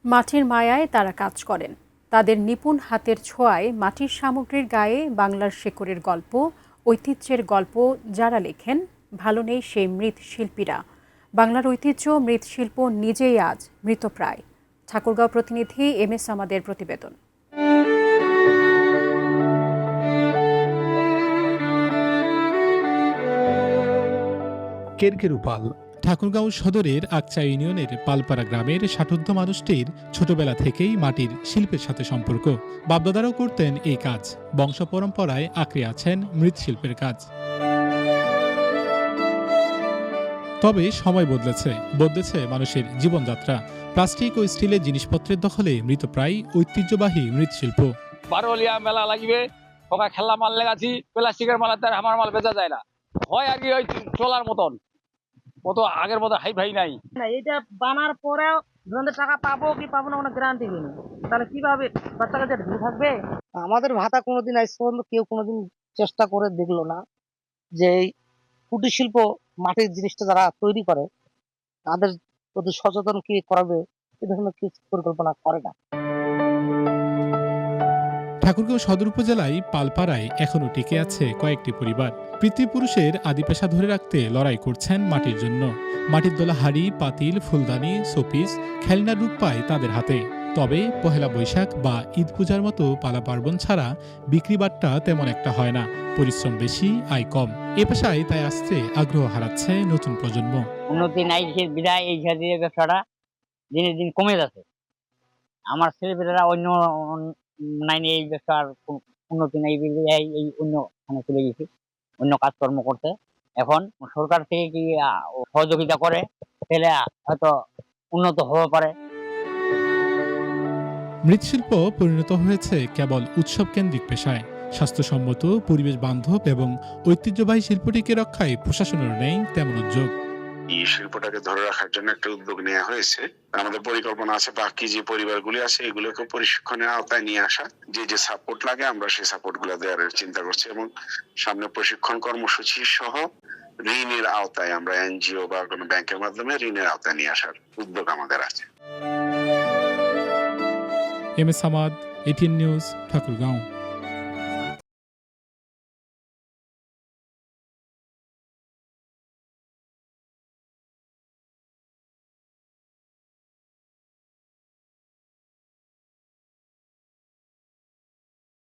মাটির মায়ায় তারা কাজ করেন। তাদের নিপুণ হাতের ছোঁয়ায় মাটির সামগ্রীর গায়ে বাংলার শেকড়ের গল্প, ঐতিহ্যের গল্প যারা লেখেন, ভালো নেই সেই মৃৎশিল্পীরা। বাংলার ঐতিহ্য মৃৎশিল্প নিজেই আজ মৃতপ্রায়। ঠাকুরগাঁও প্রতিনিধি MS আমাদের প্রতিবেদন। কেরকেরু পাল। ঠাকুরগাঁও সদরের আকচা ইউনিয়নের পালপাড়া গ্রামের ষাটোর্ধ্ব মানুষটির ছোটবেলা থেকেই মাটির শিল্পের সাথে সম্পর্ক। বাপদাদারাও করতেন এই কাজ, বংশ পরম্পরায় আঁকড়ে আছেন মৃৎশিল্পের কাজ। তবে সময় বদলেছে মানুষের জীবনযাত্রা। প্লাস্টিক ও স্টিলের জিনিসপত্রের দখলে মৃতপ্রায় ঐতিহ্যবাহী মৃৎশিল্প। বারোলিয়া মেলা লাগবে, ওকা খেলা মাল লেগাছি, প্লাস্টিকের মাল তার আমার মাল বেচা যায় না, হয় আর কি ওই চলার মতন, কত আগের মতো হাই ভাই নাই। এটা বানার পরেও টাকা পাবো কি পাবো না কোনো গ্যারান্টি নেই, তাহলে কিভাবে বাচ্চা কাছে ঢুকে থাকবে? আমাদের ভাতা কোনোদিন আজ পর্যন্ত কেউ কোনোদিন চেষ্টা করে দেখলো না যে এই কুটির শিল্প মাটির জিনিসটা যারা তৈরি করে তাদের প্রতি সচেতন কি করাবে, এ ধরনের কিছু পরিকল্পনা করে না। ঠাকুরগাঁও সদর উপজেলায় পালপাড়ায় এখনও টিকে আছে কয়েকটি পরিবার। পিতৃপুরুষের আদি পেশা ধরে রাখতে লড়াই করছেন মাটির জন্য। মাটির দোলা হাড়ি, পাতিল, ফুলদানি, শোপিস, খেলনার রূপ পায় তাদের হাতে। তবে পহেলা বৈশাখ বা ঈদ পূজার মতো পালা পার্বণ ছাড়া বিক্রি বাট্টা তেমন একটা হয় না। পরিশ্রম বেশি, আয় কম। এ পেশায় তাই আসতে আগ্রহ হারাচ্ছে নতুন প্রজন্ম। উন্নতি নাই বিদায় এই ব্যবসাটা দিনের দিন কমে যাচ্ছে। আমার ছেলেপেলেরা অন্য নাইনে এই ব্যবসার উন্নতি নাই, এই অন্য চলে গেছি অন্য কাজকর্ম করতে। এখন সরকার থেকে কি সহযোগিতা করে তাহলে হয়তো উন্নত হতে পারে। মৃৎশিল্প পরিণত হয়েছে কেবল উৎসব কেন্দ্রিক পেশায়। স্বাস্থ্যসম্মত, পরিবেশ বান্ধব এবং ঐতিহ্যবাহী শিল্পটিকে রক্ষায় প্রশাসনের নেই তেমন উদ্যোগ। এই শিল্পটাকে ধরে রাখার জন্য একটা উদ্যোগ নেওয়া হয়েছে। আমাদের পরিকল্পনা আছে বাকি যে পরিবারগুলি আছে এগুলোকে প্রশিক্ষণের আওতায় নিয়ে আসা, যে সাপোর্ট লাগে আমরা সেই সাপোর্ট গুলো দেওয়ার চিন্তা করছি এবং সামনে প্রশিক্ষণ কর্মসূচি সহ ঋণের আওতায় আমরা NGO বা কোনো ব্যাংকের মাধ্যমে ঋণের আওতায় নিয়ে আসার উদ্যোগ আমাদের আছে। MS আমাদ, ATN news, Thakurgaon.